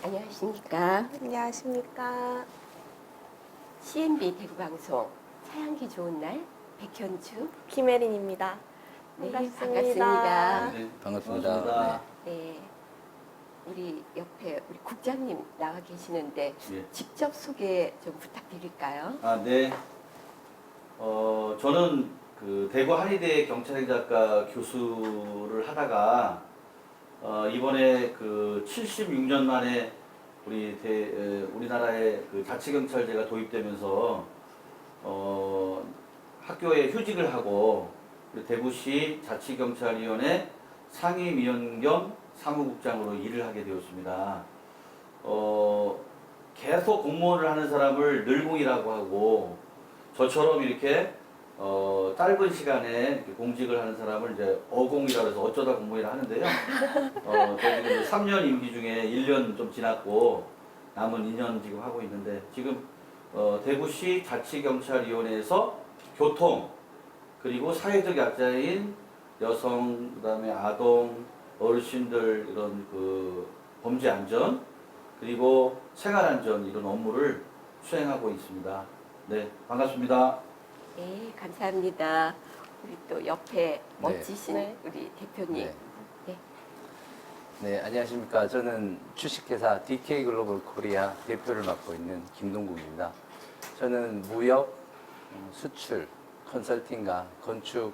안녕하십니까. 안녕하십니까. CNB 대구방송 사양기 좋은 날 백현주. 김혜린입니다. 네, 반갑습니다. 반갑습니다. 네, 반갑습니다. 네, 우리 옆에 우리 국장님 나와 계시는데 예. 직접 소개 좀 부탁드릴까요? 네. 저는 그 대구 한의대 경찰행정학과 교수를 하다가 이번에 그 76년 만에 우리나라에 그 자치경찰제가 도입되면서 학교에 휴직을 하고 우리 대구시 자치경찰위원회 상임위원 겸 사무국장으로 일을 하게 되었습니다. 계속 공무원을 하는 사람을 늘공이라고 하고 저처럼 이렇게 짧은 시간에 이렇게 공직을 하는 사람을 이제 어공이라고 해서 어쩌다 공무원이라 하는데요. 저 지금 3년 임기 중에 1년 좀 지났고 남은 2년 지금 하고 있는데 지금 대구시 자치경찰위원회에서 교통 그리고 사회적 약자인 여성 그다음에 아동 어르신들 이런 그 범죄 안전 그리고 생활 안전 이런 업무를 수행하고 있습니다. 네, 반갑습니다. 네, 감사합니다. 우리 또 옆에 멋지신 네. 우리 대표님. 네. 네. 네, 안녕하십니까. 저는 주식회사 DK 글로벌 코리아 대표를 맡고 있는 김동국입니다. 저는 무역, 수출, 컨설팅과 건축,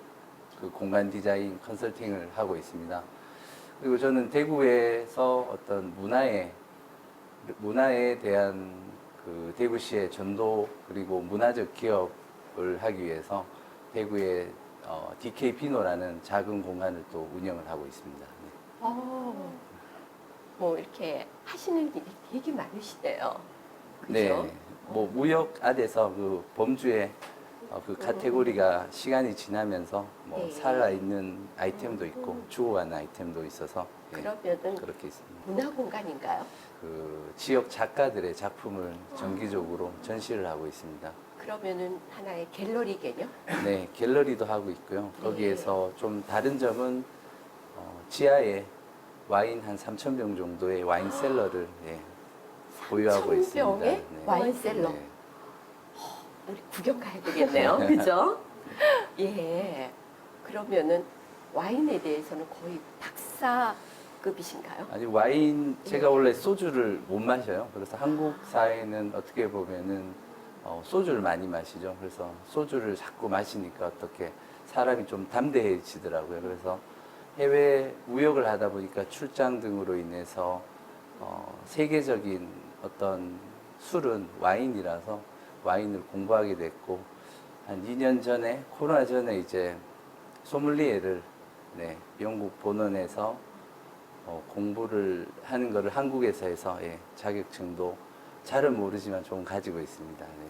그 공간 디자인 컨설팅을 하고 있습니다. 그리고 저는 대구에서 어떤 문화에 대한 그 대구시의 전도 그리고 문화적 기업을 하기 위해서 대구에 DK 피노라는 작은 공간을 또 운영을 하고 있습니다. 네. 뭐 이렇게 하시는 일이 되게 많으시네요. 그죠? 네, 뭐 무역 안에서 그 범주의 그 카테고리가 시간이 지나면서 뭐 네. 살아있는 아이템도 있고 죽어가는 아이템도 있어서 예, 그러면은 그렇게 있습니다. 문화 공간인가요? 그 지역 작가들의 작품을 정기적으로 전시를 하고 있습니다. 그러면은 하나의 갤러리 개념? 네, 갤러리도 하고 있고요. 네. 거기에서 좀 다른 점은 지하에 와인 한 3,000병 정도의 와인 셀러를 예, 보유하고 있습니다. 3,000병의 네. 와인셀러. 네. 우리 구경 가야 되겠네요. 그죠? 예. 그러면은 와인에 대해서는 거의 박사급이신가요? 아니 와인 네. 제가 원래 소주를 못 마셔요. 그래서 한국 사회는 어떻게 보면은 소주를 많이 마시죠. 그래서 소주를 자꾸 마시니까 어떻게 사람이 좀 담대해지더라고요. 그래서 해외 무역을 하다 보니까 출장 등으로 인해서 세계적인 어떤 술은 와인이라서 와인을 공부하게 됐고 한 2년 전에 코로나 전에 이제 소믈리에를 네, 영국 본원에서 공부를 하는 거를 한국에서 해서 예, 자격증도 잘은 모르지만 좀 가지고 있습니다. 네.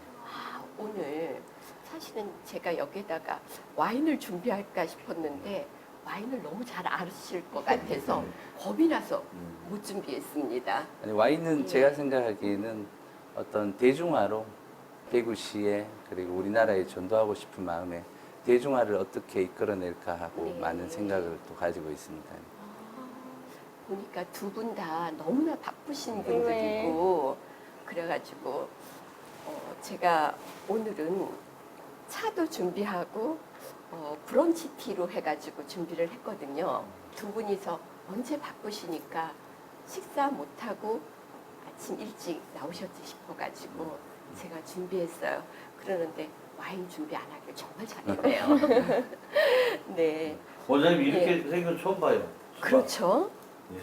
오늘 사실은 제가 여기다가 와인을 준비할까 싶었는데 와인을 너무 잘 아실 것 같아서 겁이 나서 못 준비했습니다. 아니, 와인은 예. 제가 생각하기에는 어떤 대중화로 대구시에 그리고 우리나라에 전도하고 싶은 마음에 대중화를 어떻게 이끌어낼까 하고 네. 많은 생각을 또 가지고 있습니다. 보니까 두 분 다 너무나 바쁘신 네. 분들이고 그래가지고 제가 오늘은 차도 준비하고 브런치 티로 해가지고 준비를 했거든요. 두 분이서 언제 바쁘시니까 식사 못하고 아침 일찍 나오셨지 싶어가지고 제가 준비했어요. 그러는데 와인 준비 안 하길 정말 잘했네요. 네, 원장님 이렇게 생긴 건 처음 봐요. 그렇죠. 예.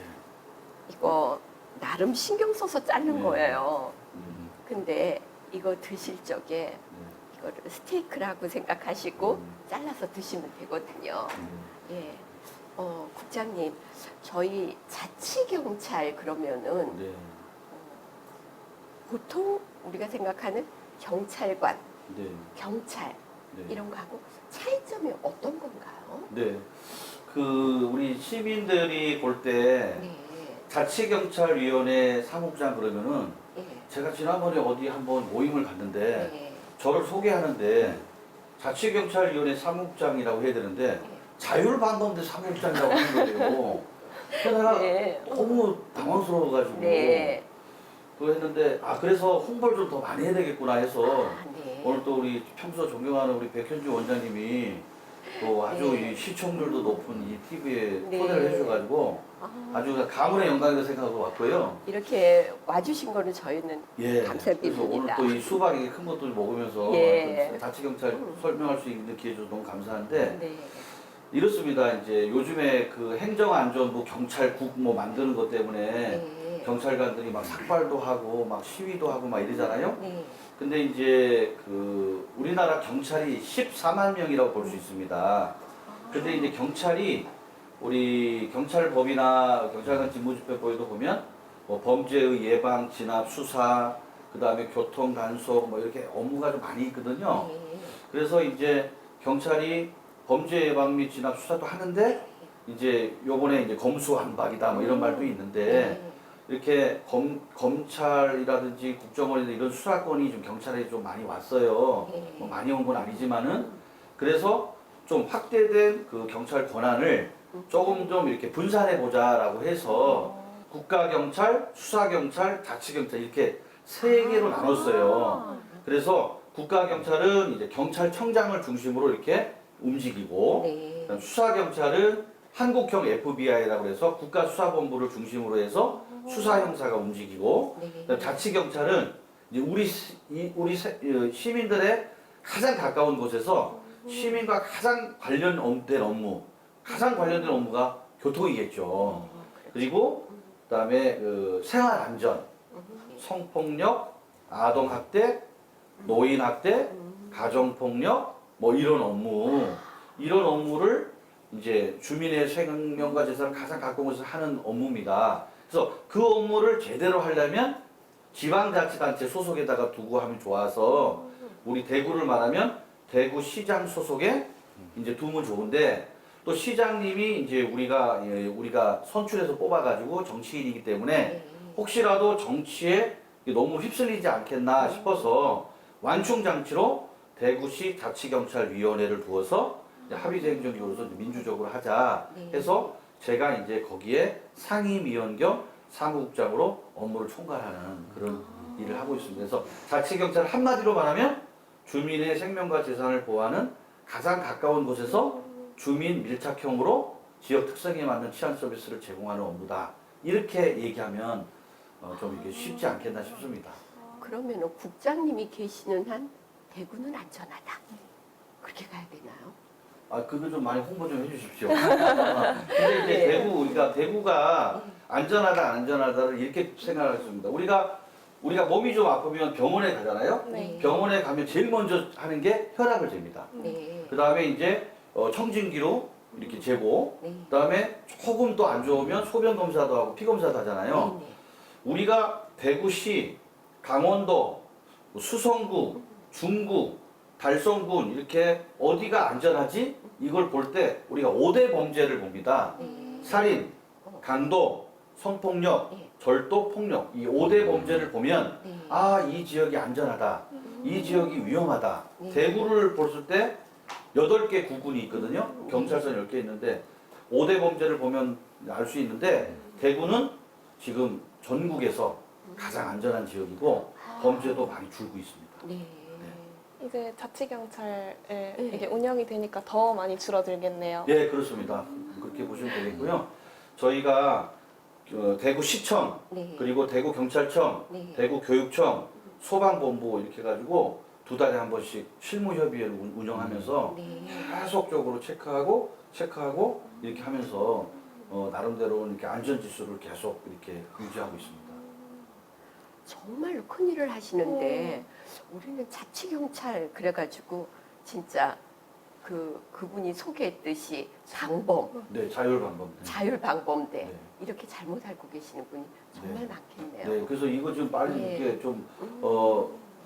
이거 나름 신경 써서 자른 네. 거예요. 음, 근데 이거 드실 적에 네. 이거를 스테이크라고 생각하시고 음. 잘라서 드시면 되거든요. 음. 예. 국장님, 저희 자치경찰 그러면은 네. 보통 우리가 생각하는 경찰관, 네. 경찰 네. 이런 거하고 차이점이 어떤 건가요? 네. 그 우리 시민들이 볼 때 네. 자치경찰위원회 사무국장 그러면은 예. 제가 지난번에 어디 한번 모임을 갔는데 네. 저를 소개하는데 자치경찰위원회 사무국장이라고 해야 되는데 네. 자율방범대 사무국장이라고 하는 거예요. 그래서 내가 네. 너무 당황스러워가지고 네. 그거 했는데 그래서 홍보를 좀 더 많이 해야 되겠구나 해서 네. 오늘 또 우리 평소 존경하는 우리 백현주 원장님이 또 아주 네. 이 시청률도 높은 이 TV에 네. 초대를 해주셔가지고 아주 가문의 영광이라고 생각하고 왔고요. 이렇게 와주신 거는 저희는 예. 감사드립니다. 그래서 오늘 또 이 수박 이큰 것도 먹으면서 예. 자치경찰 설명할 수 있는 기회 줘서 너무 감사한데 네. 이렇습니다. 이제 요즘에 그 행정안전부 경찰국 뭐 만드는 것 때문에 네. 경찰관들이 막 삭발도 하고 막 시위도 하고 막 이러잖아요. 네. 근데 이제 그 우리나라 경찰이 14만 명이라고 볼 수 있습니다. 근데 이제 경찰이 우리 경찰법이나 경찰관 직무집행법에도 보면 뭐 범죄의 예방, 진압, 수사, 그 다음에 교통 단속 뭐 이렇게 업무가 좀 많이 있거든요. 네. 그래서 이제 경찰이 범죄 예방 및 진압 수사도 하는데 이제 요번에 이제 검수완박이다 뭐 이런 말도 있는데 네. 이렇게 검찰이라든지 국정원이나 이런 수사권이 좀 경찰에 좀 많이 왔어요. 네. 뭐 많이 온 건 아니지만은 그래서 좀 확대된 그 경찰 권한을 조금 좀 이렇게 분산해 보자라고 해서 국가경찰, 수사경찰, 자치경찰 이렇게 세 개로 나눴어요. 그래서 국가경찰은 이제 경찰청장을 중심으로 이렇게 움직이고 네. 그다음 수사경찰은 한국형 FBI라고 해서 국가수사본부를 중심으로 해서 수사형사가 움직이고 네. 그다음 자치경찰은 이제 우리 시민들의 가장 가까운 곳에서 시민과 가장 관련된 업무, 가장 관련된 업무가 교통이겠죠. 그리고 그다음에 그 생활안전, 성폭력, 아동학대, 노인학대, 가정폭력 뭐 이런 업무를 이제 주민의 생명과 재산을 가장 가까운 곳에서 하는 업무입니다. 그래서 그 업무를 제대로 하려면 지방자치단체 소속에다가 두고 하면 좋아서 우리 대구를 말하면 대구시장 소속에 이제 두면 좋은데 또 시장님이 이제 우리가 선출해서 뽑아가지고 정치인이기 때문에 네. 혹시라도 정치에 너무 휩쓸리지 않겠나 싶어서 완충장치로 대구시 자치경찰위원회를 두어서 이제 합의제 행정기구로서 민주적으로 하자 네. 해서 제가 이제 거기에 상임위원 겸 사무국장으로 업무를 총괄하는 그런 일을 하고 있습니다. 그래서 자치경찰 한마디로 말하면 주민의 생명과 재산을 보호하는 가장 가까운 곳에서 주민 밀착형으로 지역 특성에 맞는 치안 서비스를 제공하는 업무다. 이렇게 얘기하면 좀 이게 쉽지 않겠나 싶습니다. 그러면 국장님이 계시는 한 대구는 안전하다. 그렇게 가야 되나요? 그거 좀 많이 홍보 좀 해주십시오. 근데 이제 네. 대구가 안전하다, 안전하다를 이렇게 생각하겠습니다. 우리가 몸이 좀 아프면 병원에 가잖아요. 네. 병원에 가면 제일 먼저 하는 게 혈압을 잽니다. 네. 그 다음에 이제 청진기로 이렇게 재고, 네. 그 다음에 조금 또 안 좋으면 소변 검사도 하고 피 검사도 하잖아요. 네. 우리가 대구시, 강원도, 수성구, 중구, 달성군 이렇게 어디가 안전하지? 이걸 볼 때 우리가 5대 범죄를 봅니다. 네. 살인, 강도, 성폭력, 네. 절도, 폭력 이 5대 범죄를 보면 네. 이 지역이 안전하다. 이 지역이 위험하다. 네. 대구를 봤을 때 8개 구군이 있거든요. 경찰선 10개 있는데 5대 범죄를 보면 알 수 있는데 대구는 지금 전국에서 가장 안전한 지역이고 범죄도 많이 줄고 있습니다. 네. 이제 자치경찰에 네. 이게 운영이 되니까 더 많이 줄어들겠네요. 예, 그렇습니다. 그렇게 보시면 되겠고요. 저희가 대구시청, 네. 그리고 대구경찰청, 네. 대구교육청, 소방본부 이렇게 해가지고 2달에 한 번씩 실무협의회를 운영하면서 네. 계속적으로 체크하고 이렇게 하면서 나름대로 이렇게 안전지수를 계속 이렇게 유지하고 있습니다. 정말로 큰일을 하시는데 우리는 자치경찰 그래가지고 진짜 그분이 소개했듯이 방범, 네, 자율방범. 자율방범대 네. 이렇게 잘못 알고 계시는 분이 정말 네. 많겠네요. 네, 그래서 이거 좀 빨리 네. 이렇게 좀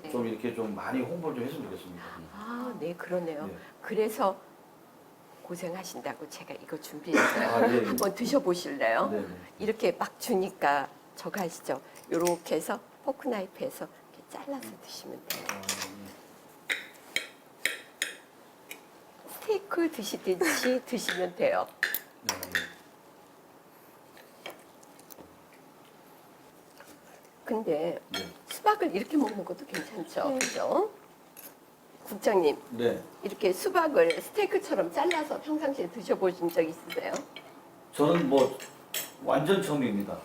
네. 이렇게 좀 많이 홍보를 좀 했으면 좋겠습니다. 네, 그러네요. 네. 그래서 고생하신다고 제가 이거 준비했어요. 예, 예. 한번 드셔보실래요? 네, 네. 이렇게 막 주니까 저거 아시죠? 요렇게 해서 포크 나이프에서 이렇게 잘라서 드시면 돼요. 스테이크 드시듯이 드시면 돼요. 네, 네. 근데 네. 수박을 이렇게 먹는 것도 괜찮죠, 그죠? 국장님, 네. 이렇게 수박을 스테이크처럼 잘라서 평상시에 드셔보신 적 있으세요? 저는 뭐 완전 처음입니다.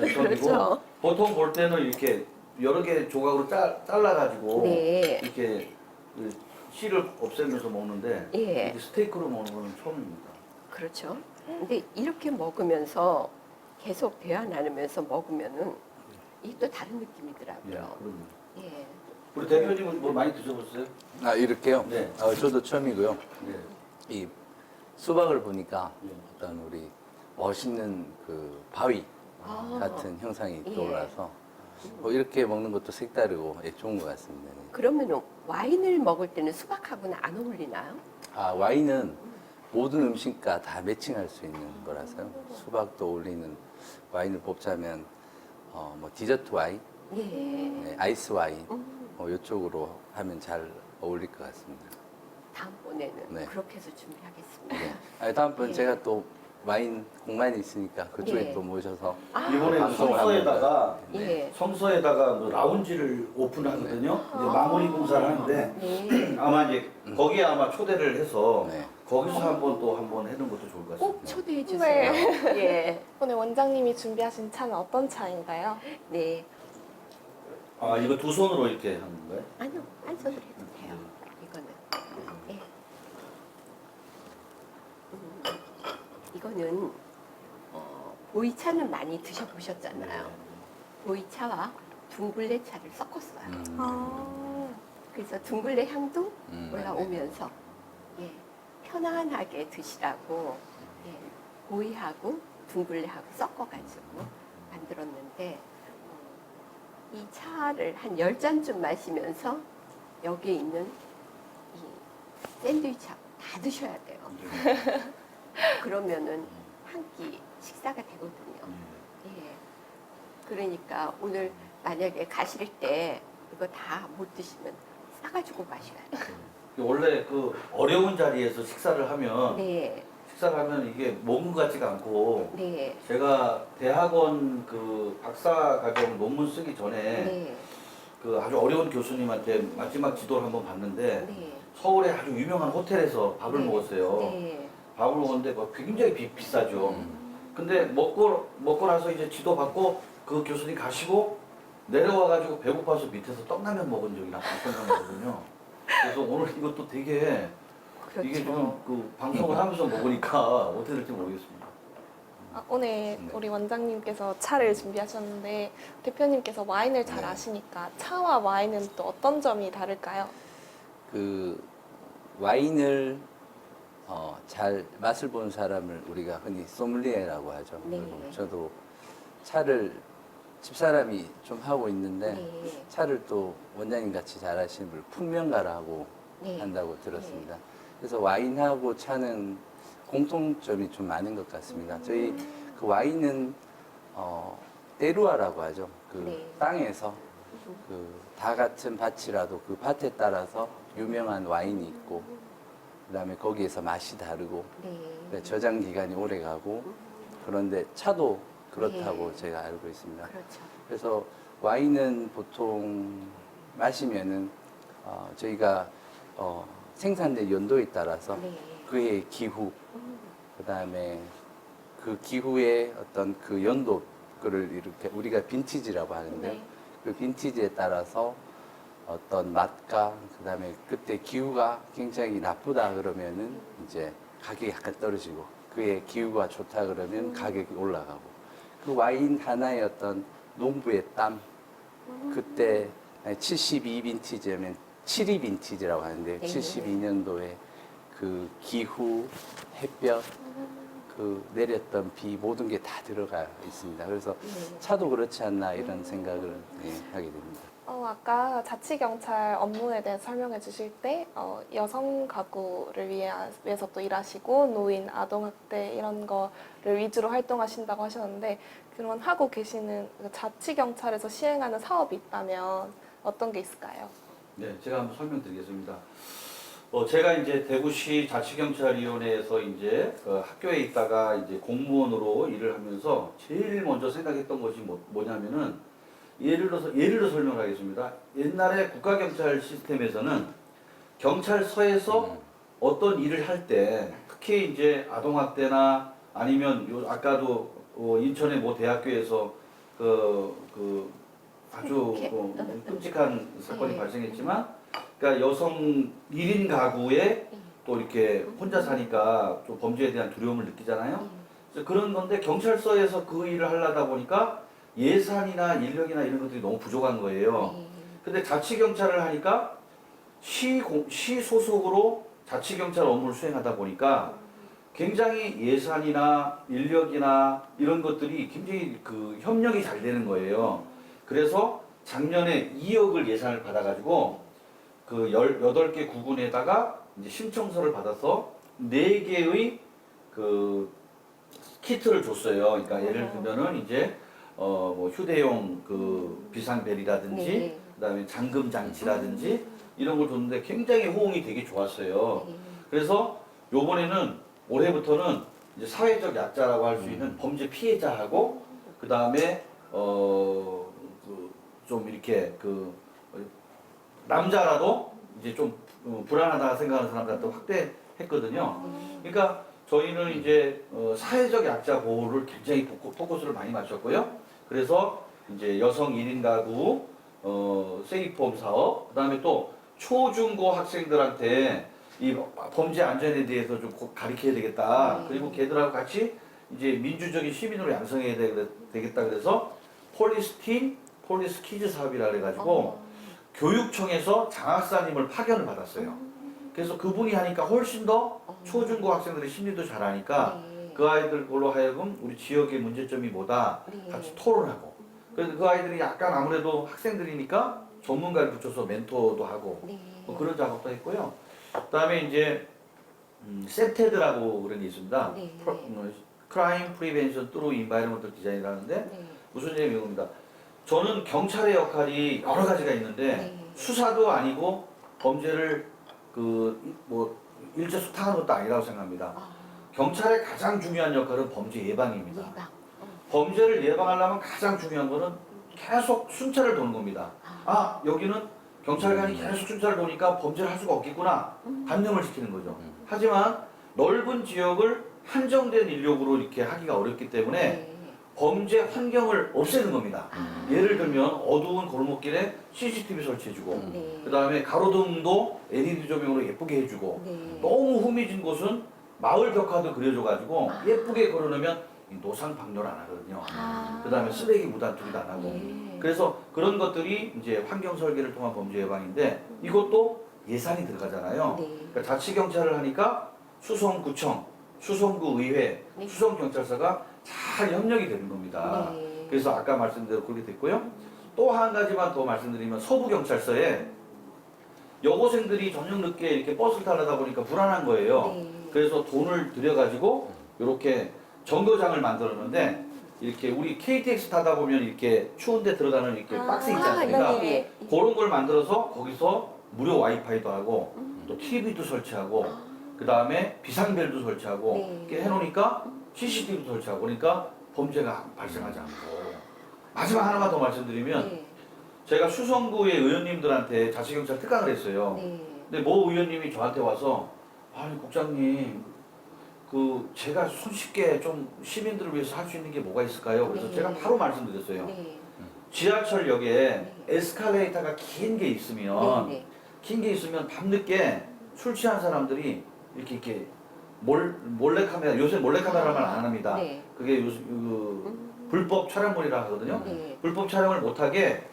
네, 처음이고 그렇죠. 보통 볼 때는 이렇게 여러 개 조각으로 잘라가지고 네. 이렇게 그 씨를 없애면서 먹는데 예. 이렇게 스테이크로 먹는 거는 처음입니다. 그렇죠. 근데 이렇게 먹으면서 계속 대화 나누면서 먹으면은 이게 또 다른 예, 느낌이더라고요. 그럼요. 예. 우리 대표님은 뭐 많이 드셔보셨어요? 아, 이렇게요? 네. 저도 처음이고요. 네. 이 수박을 보니까 네. 어떤 우리 멋있는 그 바위 아. 같은 형상이 예. 떠올라서 뭐 이렇게 먹는 것도 색다르고 좋은 것 같습니다. 네. 그러면은 와인을 먹을 때는 수박하고는 안 어울리나요? 아, 와인은 모든 음식과 다 매칭할 수 있는 거라서요. 수박도 어울리는 와인을 뽑자면 뭐 디저트 와인, 예. 네, 아이스 와인 음, 이쪽으로 하면 잘 어울릴 것 같습니다. 다음번에는 네. 그렇게 해서 준비하겠습니다. 네. 아니, 다음번 예. 제가 또 와인 공간이 있으니까 그쪽에 예. 또 모셔서 아, 이번에 방송을 성서에다가 예. 성서에다가 뭐 라운지를 오픈하거든요. 이제 마무리 공사를 하는데 네. 아마 이제 거기에 아마 초대를 해서 네. 거기서 한번 해는 것도 좋을 것 꼭 같습니다. 초대해 주세요. 네. 예. 오늘 원장님이 준비하신 차는 어떤 차인가요? 네. 아 이거 두 손으로 이렇게 하는 건가요? 아니요, 한 손으로 해도 돼요. 이거는. 예. 이거는 보이차는 많이 드셔보셨잖아요. 보이차와 둥글레 차를 섞었어요. 아, 그래서 둥글레 향도 네. 올라오면서 예, 편안하게 드시라고 예, 보이하고 둥글레하고 섞어가지고 만들었는데 이 차를 한 10잔쯤 마시면서 여기에 있는 이 샌드위치하고 다 드셔야 돼요. 그러면은 한 끼 식사가 되거든요. 예. 그러니까 오늘 만약에 가실 때 이거 다 못 드시면 싸가지고 마셔야 돼요. 원래 그 어려운 자리에서 식사를 하면 네, 식사를 하면 이게 먹은 것 같지가 않고 네, 제가 대학원 그 박사 과정 논문 쓰기 전에 네, 그 아주 어려운 교수님한테 마지막 지도를 한번 봤는데 네. 서울의 아주 유명한 호텔에서 밥을 네, 먹었어요. 네. 밥을 먹었는데 뭐 굉장히 비싸죠. 근데 먹고 나서 이제 지도 받고 그 교수님 가시고 내려와가지고 배고파서 밑에서 떡라면 먹은 적이 나거든요. 그래서 오늘 이것도 되게 그렇죠. 이게 지금 그 방송을 하면서 먹으니까 어떻게 될지 모르겠습니다. 오늘 우리 원장님께서 차를 준비하셨는데 대표님께서 와인을 잘 네. 아시니까 차와 와인은 또 어떤 점이 다를까요? 그 와인을 잘 맛을 본 사람을 우리가 흔히 소믈리에라고 하죠. 네. 그리고 저도 차를 집사람이 좀 하고 있는데 네. 차를 또 원장님 같이 잘 하시는 분 풍명가라고 네. 한다고 들었습니다. 그래서 와인하고 차는 공통점이 좀 많은 것 같습니다. 저희 그 와인은 때루아라고 하죠. 그 네. 땅에서 그 다 같은 밭이라도 그 밭에 따라서 유명한 와인이 있고 그다음에 거기에서 맛이 다르고 네. 저장 기간이 오래 가고 그런데 차도 그렇다고 네. 제가 알고 있습니다. 그렇죠. 그래서 와인은 보통 마시면은 저희가 생산된 연도에 따라서 네. 그의 기후, 음, 그다음에 그 기후의 어떤 그 연도 그를 이렇게 우리가 빈티지라고 하는데요. 네. 그 빈티지에 따라서 어떤 맛과 그다음에 그때 기후가 굉장히 나쁘다 그러면은 이제 가격이 약간 떨어지고 그의 기후가 좋다 그러면 가격이 올라가고 그 와인 하나의 어떤 농부의 땀 그때 72 빈티지면 72 빈티지라고 하는데 네. 72년도에 그 기후, 햇볕, 그 내렸던 비 모든 게 다 들어가 있습니다. 그래서 네. 차도 그렇지 않나 이런 생각을 하게 됩니다. 아까 자치경찰 업무에 대해서 설명해 주실 때 여성 가구를 위해서 또 일하시고 노인, 아동학대 이런 거를 위주로 활동하신다고 하셨는데 그런 하고 계시는 그 자치경찰에서 시행하는 사업이 있다면 어떤 게 있을까요? 네, 제가 한번 설명드리겠습니다. 제가 이제 대구시 자치경찰위원회에서 이제 학교에 있다가 이제 공무원으로 일을 하면서 제일 먼저 생각했던 것이 뭐냐면은 예를 들어 설명하겠습니다. 옛날에 국가경찰 시스템에서는 경찰서에서 어떤 일을 할 때 특히 이제 아동학대나 아니면 아까도 인천의 모 대학교에서 그 아주 끔찍한 사건이 네. 발생했지만 그러니까 여성 1인 가구에 또 이렇게 혼자 사니까 좀 범죄에 대한 두려움을 느끼잖아요. 그래서 그런 건데 경찰서에서 그 일을 하려다 보니까 예산이나 인력이나 이런 것들이 너무 부족한 거예요. 근데 자치경찰을 하니까 시 소속으로 자치경찰 업무를 수행하다 보니까 굉장히 예산이나 인력이나 이런 것들이 굉장히 그 협력이 잘 되는 거예요. 그래서 작년에 2억을 예산을 받아가지고 그 18개 구군에다가 이제 신청서를 받아서 4개의 그 키트를 줬어요. 그러니까 예를 들면은 이제 뭐 휴대용 그 비상벨이라든지 네. 그다음에 잠금 장치라든지 이런 걸 줬는데 굉장히 호응이 되게 좋았어요. 그래서 요번에는 올해부터는 이제 사회적 약자라고 할 수 있는 범죄 피해자하고 그다음에 좀 이렇게 그 남자라도 이제 좀 불안하다 생각하는 사람들한테 확대했거든요. 그러니까 저희는 이제 사회적 약자 보호를 굉장히 포커스를 많이 맞췄고요. 그래서 이제 여성 1인 가구 세이프홈 사업, 그다음에 또 초중고 학생들한테 이 범죄 안전에 대해서 좀 가르쳐야 되겠다. 그리고 걔들하고 같이 이제 민주적인 시민으로 양성해야 되겠다. 그래서 폴리스팀, 폴리스 키즈 사업이라 그래가지고 교육청에서 장학사님을 파견을 받았어요. 그래서 그분이 하니까 훨씬 더 초중고 학생들의 심리도 잘 아니까 그 아이들로 하여금 우리 지역의 문제점이 뭐다 같이 토론하고 그래서 그 아이들이 약간 아무래도 학생들이니까 전문가를 붙여서 멘토도 하고 뭐 그런 작업도 했고요. 그다음에 이제 세테드라고 그런 게 있습니다. 크라임 프리벤션 트루 인바이러먼털 디자인이라는데 무슨 얘기입니다. 저는 경찰의 역할이 여러 가지가 있는데 수사도 아니고 범죄를 뭐 일제 수탕하는 것도 아니라고 생각합니다. 경찰의 가장 중요한 역할은 범죄 예방입니다. 범죄를 예방하려면 가장 중요한 거는 계속 순찰을 도는 겁니다. 아, 여기는 경찰관이 계속 순찰을 도니까 범죄를 할 수가 없겠구나. 단념을 시키는 거죠. 하지만 넓은 지역을 한정된 인력으로 이렇게 하기가 어렵기 때문에 범죄 환경을 없애는 겁니다. 예를 들면 어두운 골목길에 CCTV 설치해주고 그 다음에 가로등도 LED 조명으로 예쁘게 해주고 너무 후미진 곳은 마을 벽화도 그려줘가지고 예쁘게 걸어놓으면 노상 방뇨를 안 하거든요. 그 다음에 쓰레기 무단 투기도 안 하고 그래서 그런 것들이 이제 환경 설계를 통한 범죄 예방인데 이것도 예산이 들어가잖아요. 그러니까 자치경찰을 하니까 수성구청, 수성구 의회, 수성경찰서가 잘 협력이 되는 겁니다. 그래서 아까 말씀대로 그렇게 됐고요. 또 한 가지만 더 말씀드리면 서부경찰서에 여고생들이 저녁 늦게 이렇게 버스를 타려다 보니까 불안한 거예요. 그래서 돈을 들여가지고 이렇게 정거장을 만들었는데 이렇게 우리 KTX 타다 보면 이렇게 추운데 들어가는 이렇게 박스 있지 않습니까? 그런 걸 만들어서 거기서 무료 와이파이도 하고 또 TV도 설치하고 그 다음에 비상벨도 설치하고 이렇게 해놓으니까 CCTV도 설치하고 그러니까 범죄가 발생하지 않고 마지막 하나만 더 말씀드리면 제가 수성구의 의원님들한테 자치경찰 특강을 했어요. 근데 모 의원님이 저한테 와서 아니 국장님 제가 손쉽게 좀 시민들을 위해서 할 수 있는 게 뭐가 있을까요? 그래서 제가 바로 말씀드렸어요. 지하철역에 에스컬레이터가 긴 게 있으면 밤늦게 술 취한 사람들이 이렇게 몰래카메라 요새 몰래카메라만 안 합니다. 그게 요새 불법 촬영물이라 하거든요. 불법 촬영을 못하게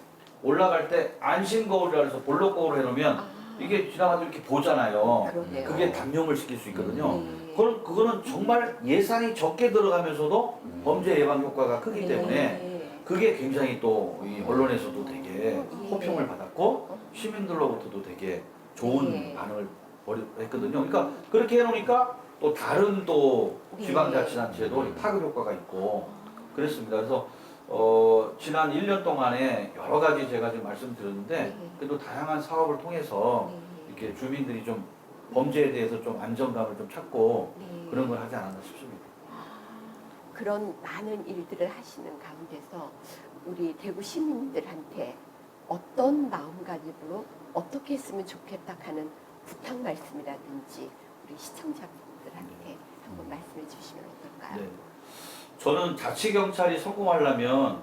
올라갈 때 안심 거울이라 해서 볼록 거울을 해놓으면 이게 지나가도 이렇게 보잖아요. 그게 단념을 시킬 수 있거든요. 그거는 정말 예산이 적게 들어가면서도 범죄 예방 효과가 크기 때문에 그게 굉장히 또 이 언론에서도 되게 호평을 받았고 시민들로부터도 되게 좋은 반응을 했거든요. 그러니까 그렇게 해놓으니까 또 다른 또 지방자치단체도 타격 효과가 있고 그랬습니다. 그래서 지난 1년 동안에 여러 가지 제가 지금 말씀드렸는데 그래도 다양한 사업을 통해서 이렇게 주민들이 좀 범죄에 대해서 좀 안정감을 좀 찾고 그런 걸 하지 않았나 싶습니다. 그런 많은 일들을 하시는 가운데서 우리 대구 시민들한테 어떤 마음가짐으로 어떻게 했으면 좋겠다 하는 부탁 말씀이라든지 우리 시청자분들한테 한번 말씀해 주시면 어떨까요? 네. 저는 자치경찰이 성공하려면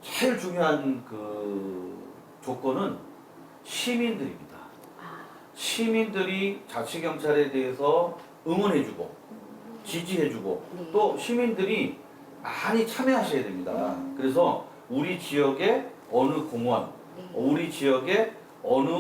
제일 중요한 그 조건은 시민들입니다. 아, 시민들이 자치경찰에 대해서 응원해주고 지지해주고 네. 또 시민들이 많이 참여하셔야 됩니다. 그래서 우리 지역의 어느 공원, 네. 우리 지역의 어느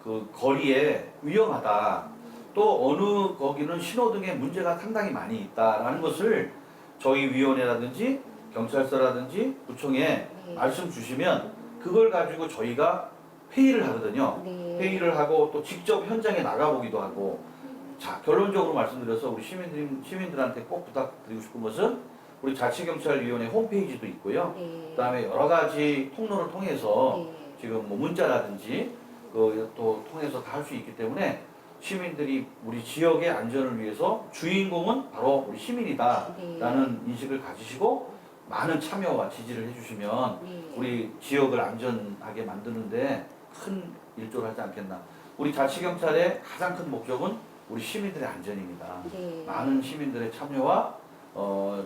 그 거리에 위험하다, 또 어느 거기는 신호등에 문제가 상당히 많이 있다라는 것을 저희 위원회라든지 경찰서라든지 구청에 네. 말씀 주시면 그걸 가지고 저희가 회의를 하거든요. 네. 회의를 하고 또 직접 현장에 나가보기도 하고. 자, 결론적으로 말씀드려서 우리 시민들한테 꼭 부탁드리고 싶은 것은 우리 자치경찰위원회 홈페이지도 있고요. 네. 그다음에 여러 가지 통로를 통해서 네. 지금 뭐 문자라든지 그 또 통해서 다 할 수 있기 때문에 시민들이 우리 지역의 안전을 위해서 주인공은 바로 우리 시민이다라는 인식을 가지시고 많은 참여와 지지를 해주시면 네. 우리 지역을 안전하게 만드는데 큰 일조를 하지 않겠나. 우리 자치경찰의 가장 큰 목적은 우리 시민들의 안전입니다. 네. 많은 시민들의 참여와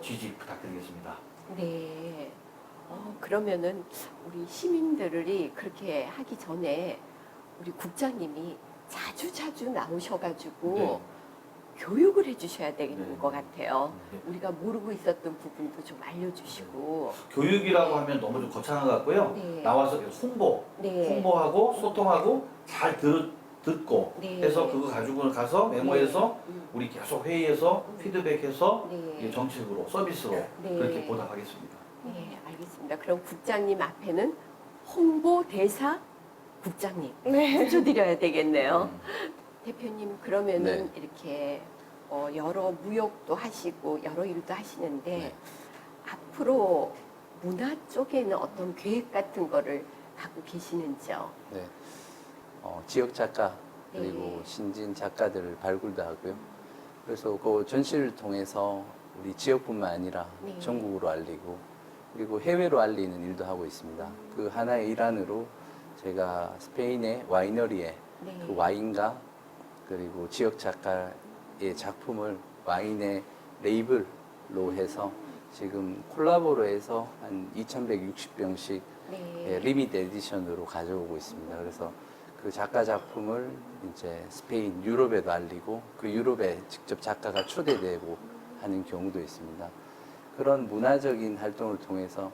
지지 부탁드리겠습니다. 네. 그러면은 우리 시민들이 그렇게 하기 전에 우리 국장님이 자주 나오셔가지고 네. 교육을 해주셔야 되는 네. 것 같아요. 네. 우리가 모르고 있었던 부분도 좀 알려주시고. 교육이라고 하면 너무 좀 거창한 것 같고요. 네. 나와서 계속 네. 홍보하고 소통하고 잘 듣고 네. 해서 그거 가지고 가서 메모해서 우리 계속 회의해서 피드백해서 네. 이게 정책으로 서비스로 네. 그렇게 보답하겠습니다. 네, 알겠습니다. 그럼 국장님 앞에는 홍보대사 국장님 네. 붙여드려야 되겠네요. 대표님 그러면은 네. 이렇게 여러 무역도 하시고 여러 일도 하시는데 네. 앞으로 문화 쪽에는 어떤 계획 같은 거를 갖고 계시는지요? 네. 지역 작가 그리고 네. 신진 작가들을 발굴도 하고요. 그래서 그 전시를 통해서 우리 지역뿐만 아니라 네. 전국으로 알리고 그리고 해외로 알리는 일도 하고 있습니다. 그 하나의 일환으로 제가 스페인의 와이너리에 네. 그 와인과 그리고 지역 작가의 작품을 와인의 레이블로 해서 지금 콜라보로 해서 한 2,160병씩 네. 리미트 에디션으로 가져오고 있습니다. 그래서 그 작가 작품을 이제 스페인, 유럽에도 알리고 그 유럽에 직접 작가가 초대되고 하는 경우도 있습니다. 그런 문화적인 활동을 통해서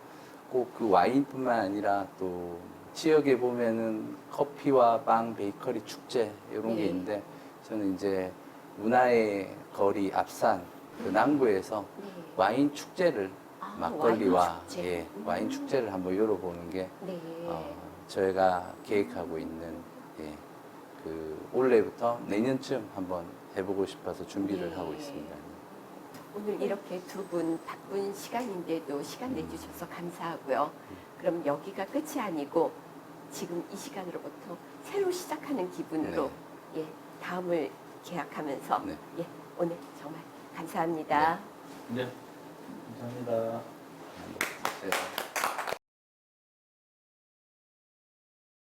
꼭 그 와인뿐만 아니라 또 지역에 보면은 커피와 빵, 베이커리 축제 이런 게 네. 있는데 저는 이제 문화의 거리 앞산 그 남구에서 네. 와인 축제를 아, 막걸리와 와인 축제. 예, 와인 축제를 한번 열어보는 게 네. 저희가 계획하고 있는 예, 그 올해부터 내년쯤 한번 해보고 싶어서 준비를 네. 하고 있습니다. 오늘 이렇게 두 분 바쁜 시간인데도 시간 내주셔서 감사하고요. 그럼 여기가 끝이 아니고 지금 이 시간으로부터 새로 시작하는 기분으로 예, 다음을 계약하면서 네. 예, 오늘 정말 감사합니다. 네, 감사합니다. 네.